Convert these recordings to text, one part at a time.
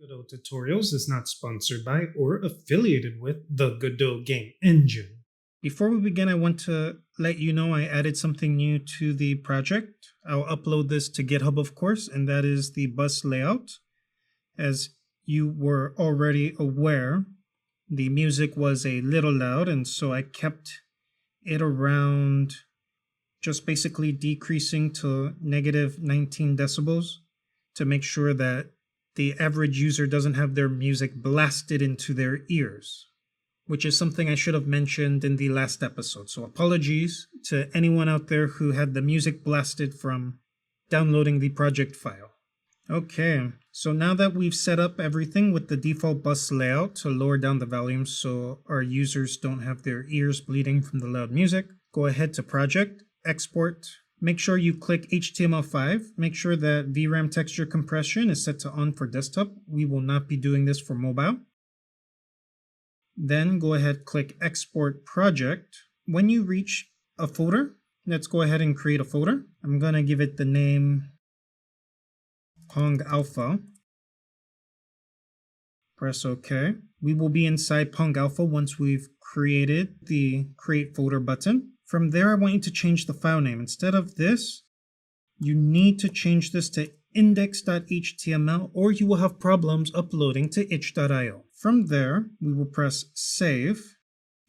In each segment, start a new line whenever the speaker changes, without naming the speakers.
Godot Tutorials is not sponsored by or affiliated with the Godot game engine. Before we begin, I want to let you know I added something new to the project. I'll upload this to GitHub, of course, and that is the bus layout. As you were already aware, the music was a little loud, and so I kept it around just basically decreasing to negative 19 decibels to make sure that the average user doesn't have their music blasted into their ears, which is something I should have mentioned in the last episode. So apologies to anyone out there who had the music blasted from downloading the project file. Okay, so now that we've set up everything with the default bus layout to lower down the volume so our users don't have their ears bleeding from the loud music, go ahead to Project, Export. Make sure you click HTML5. Make sure that VRAM texture compression is set to on for desktop. We will not be doing this for mobile. Then go ahead, click Export Project. When you reach a folder, let's go ahead and create a folder. I'm going to give it the name Pong Alpha. Press OK. We will be inside Pong Alpha once we've created the Create Folder button. From there, I want you to change the file name. Instead of this, you need to change this to index.html or you will have problems uploading to itch.io. From there, we will press Save.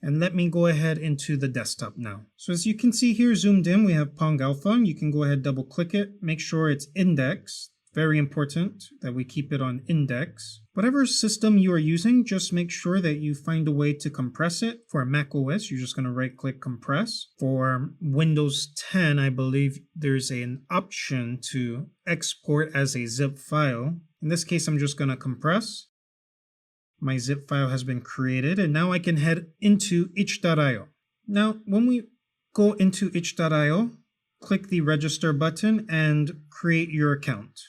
And let me go ahead into the desktop now. So as you can see here, zoomed in, we have Pong Alpha. You can go ahead, double click it. Make sure it's indexed. Very important that we keep it on index. Whatever system you are using, just make sure that you find a way to compress it. For Mac OS, you're just going to right click compress. For Windows 10, I believe there's an option to export as a zip file. In this case, I'm just going to compress. My zip file has been created, and now I can head into itch.io. Now, when we go into itch.io, click the register button and create your account.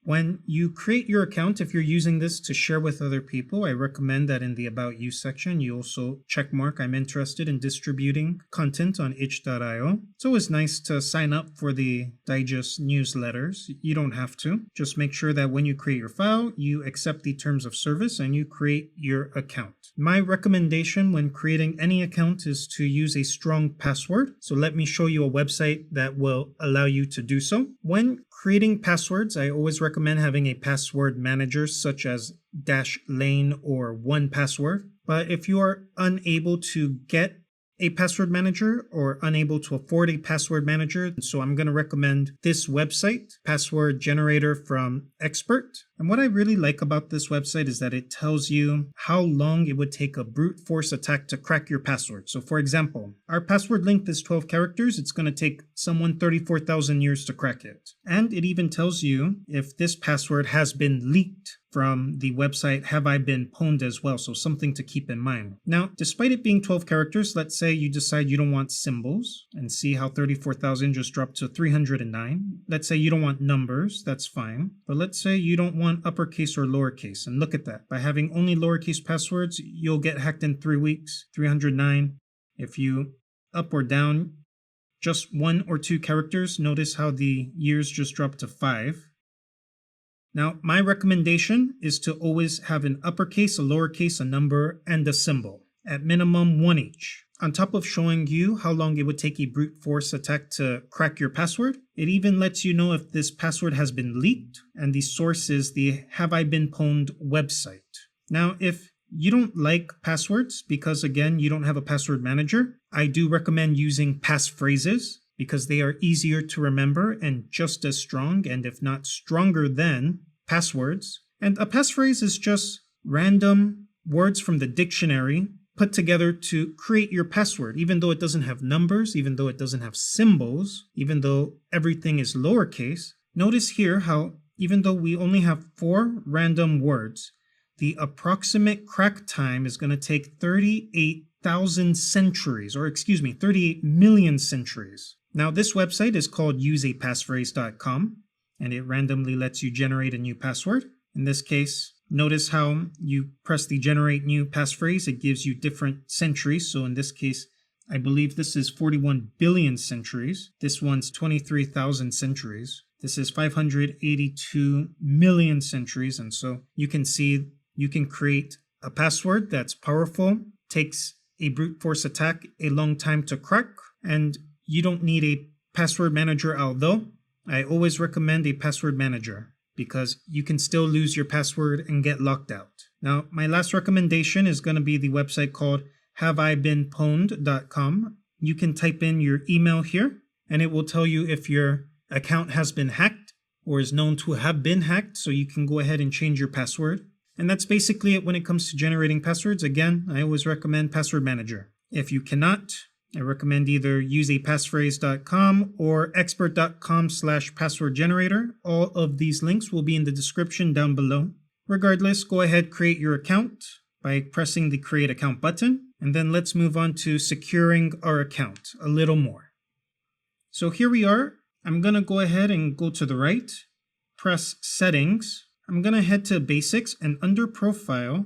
When you create your account, if you're using this to share with other people, I recommend that in the About You section, you also checkmark I'm interested in distributing content on itch.io. It's always nice to sign up for the digest newsletters. You don't have to. Just make sure that when you create your file, you accept the terms of service and you create your account. My recommendation when creating any account is to use a strong password. So let me show you a website that will allow you to do so. When creating passwords, I always recommend having a password manager such as DashLane or 1Password. But if you are unable to get a password manager or unable to afford a password manager, so I'm going to recommend this website, PasswordGenerator from Experte. And what I really like about this website is that it tells you how long it would take a brute force attack to crack your password. So for example, our password length is 12 characters. It's going to take someone 34,000 years to crack it. And it even tells you if this password has been leaked from the website Have I Been Pwned as well, so something to keep in mind. Now, despite it being 12 characters, let's say you decide you don't want symbols, and see how 34,000 just dropped to 309. Let's say you don't want numbers, that's fine. But let's say you don't want uppercase or lowercase, and look at that. By having only lowercase passwords, you'll get hacked in 3 weeks, 309. If you up or down just 1 or 2 characters, notice how the years just dropped to 5. Now, my recommendation is to always have an uppercase, a lowercase, a number, and a symbol, at minimum 1 each. On top of showing you how long it would take a brute force attack to crack your password, it even lets you know if this password has been leaked, and the source is the Have I Been Pwned website. Now, if you don't like passwords, because again, you don't have a password manager, I do recommend using Passphrases, because they are easier to remember and just as strong, and if not stronger than, passwords. And a passphrase is just random words from the dictionary put together to create your password, even though it doesn't have numbers, even though it doesn't have symbols, even though everything is lowercase. Notice here how even though we only have 4 random words, the approximate crack time is going to take 38,000 centuries, or excuse me, 38 million centuries. Now, this website is called useapassphrase.com, and it randomly lets you generate a new password. In this case, notice how you press the generate new passphrase. It gives you different centuries. So in this case, I believe this is 41 billion centuries. This one's 23,000 centuries. This is 582 million centuries, and so you can see you can create a password that's powerful, takes a brute force attack a long time to crack, and you don't need a password manager, although I always recommend a password manager because you can still lose your password and get locked out. Now, my last recommendation is going to be the website called haveibeenpwned.com. You can type in your email here, and it will tell you if your account has been hacked or is known to have been hacked, so you can go ahead and change your password. And that's basically it when it comes to generating passwords. Again, I always recommend Password Manager. If you cannot, I recommend either use apassphrase.com or expert.com/passwordgenerator. All of these links will be in the description down below. Regardless, go ahead, create your account by pressing the Create Account button. And then let's move on to securing our account a little more. So here we are. I'm going to go ahead and go to the right, press Settings. I'm going to head to Basics, and under Profile,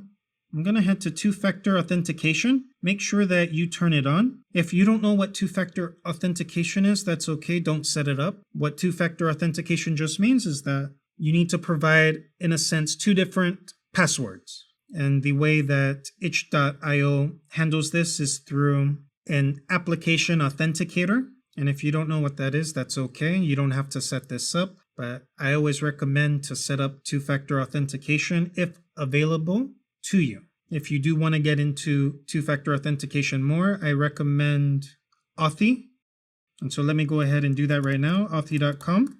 I'm going to head to two-factor authentication. Make sure that you turn it on. If you don't know what two-factor authentication is, that's okay. Don't set it up. What two-factor authentication just means is that you need to provide, in a sense, two different passwords. And the way that itch.io handles this is through an application authenticator. And if you don't know what that is, that's okay. You don't have to set this up, but I always recommend to set up two-factor authentication if available to you. If you do want to get into two-factor authentication more, I recommend Authy. And so let me go ahead and do that right now, authy.com.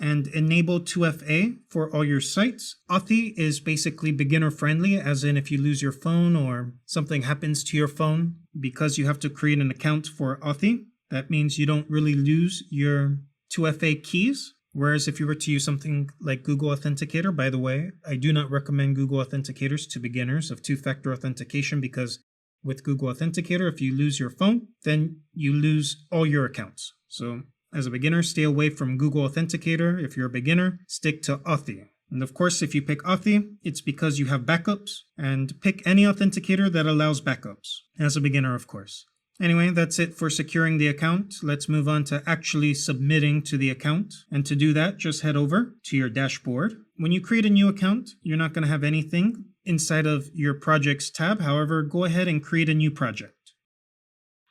And enable 2FA for all your sites. Authy is basically beginner friendly, as in if you lose your phone or something happens to your phone, because you have to create an account for Authy, that means you don't really lose your 2FA keys. Whereas if you were to use something like Google Authenticator, by the way, I do not recommend Google Authenticators to beginners of two-factor authentication, because with Google Authenticator, if you lose your phone, then you lose all your accounts. So as a beginner, stay away from Google Authenticator. If you're a beginner, stick to Authy. And of course, if you pick Authy, it's because you have backups, and pick any authenticator that allows backups, as a beginner, of course. Anyway, that's it for securing the account. Let's move on to actually submitting to the account. And to do that, just head over to your dashboard. When you create a new account, you're not going to have anything inside of your projects tab. However, go ahead and create a new project.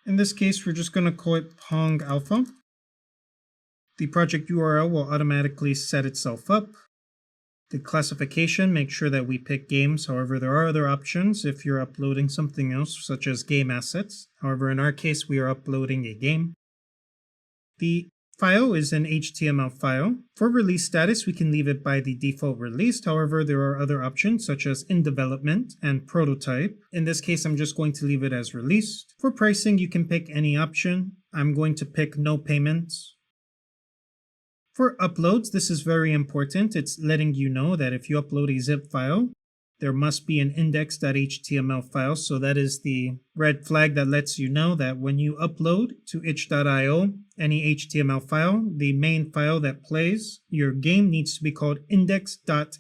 In this case, we're just going to call it Pong Alpha. The project URL will automatically set itself up. The classification, make sure that we pick games. However, there are other options if you're uploading something else, such as game assets. However, in our case, we are uploading a game. The file is an HTML file. For release status, we can leave it by the default released. However, there are other options such as in development and prototype. In this case, I'm just going to leave it as released. For pricing, you can pick any option. I'm going to pick no payments. For uploads, this is very important. It's letting you know that if you upload a zip file, there must be an index.html file. So that is the red flag that lets you know that when you upload to itch.io any HTML file, the main file that plays your game needs to be called index.html.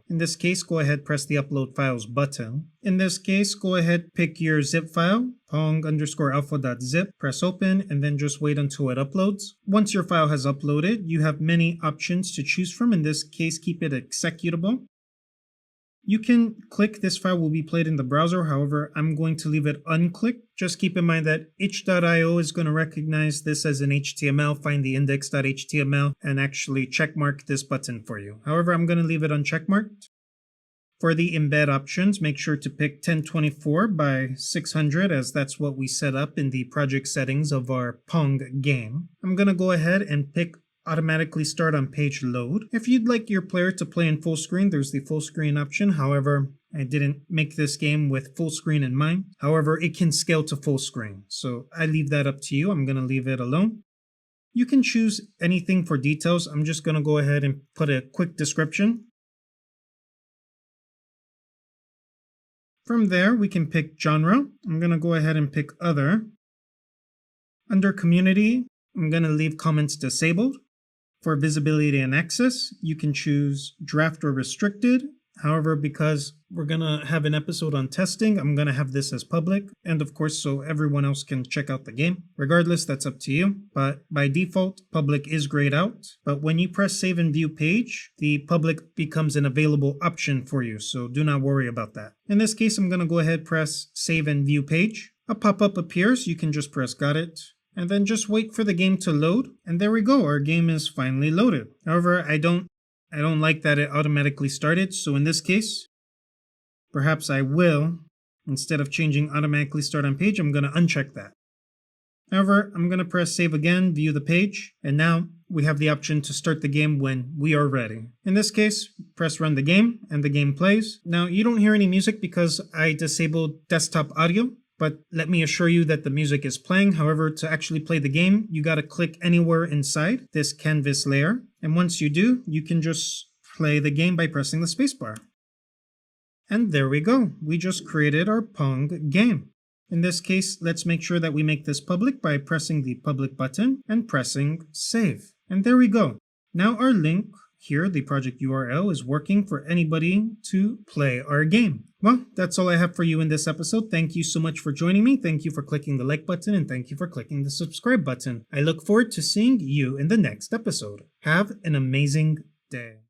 In this case, go ahead, press the upload files button. In this case, go ahead, pick your zip file, pong_alpha.zip, press open, and then just wait until it uploads. Once your file has uploaded, you have many options to choose from. In this case, keep it executable. You can click this file will be played in the browser. However, I'm going to leave it unclicked. Just keep in mind that itch.io is going to recognize this as an HTML, find the index.html, and actually checkmark this button for you. However, I'm going to leave it uncheckmarked. For the embed options, make sure to pick 1024 by 600, as that's what we set up in the project settings of our Pong game. I'm going to go ahead and pick automatically start on page load. If you'd like your player to play in full screen, there's the full screen option. However, I didn't make this game with full screen in mind. However, it can scale to full screen. So I leave that up to you. I'm going to leave it alone. You can choose anything for details. I'm just going to go ahead and put a quick description. From there, we can pick genre. I'm going to go ahead and pick other. Under community, I'm going to leave comments disabled. For visibility and access, you can choose draft or restricted. However, because we're going to have an episode on testing, I'm going to have this as public. And of course, so everyone else can check out the game. Regardless, that's up to you. But by default, public is grayed out. But when you press save and view page, the public becomes an available option for you. So do not worry about that. In this case, I'm going to go ahead, press save and view page. A pop-up appears. You can just press got it. And then just wait for the game to load. And there we go. Our game is finally loaded. However, I don't like that it automatically started. So in this case, perhaps I will, instead of changing automatically start on page, I'm going to uncheck that. However, I'm going to press save again, view the page, and now we have the option to start the game when we are ready. In this case, press run the game, and the game plays. Now, you don't hear any music because I disabled desktop audio, but let me assure you that the music is playing. However, to actually play the game, you got to click anywhere inside this canvas layer. And once you do, you can just play the game by pressing the spacebar. And there we go. We just created our Pong game. In this case, let's make sure that we make this public by pressing the public button and pressing save. And there we go. Now our link here, the project URL, is working for anybody to play our game. Well, that's all I have for you in this episode. Thank you so much for joining me. Thank you for clicking the like button, and thank you for clicking the subscribe button. I look forward to seeing you in the next episode. Have an amazing day.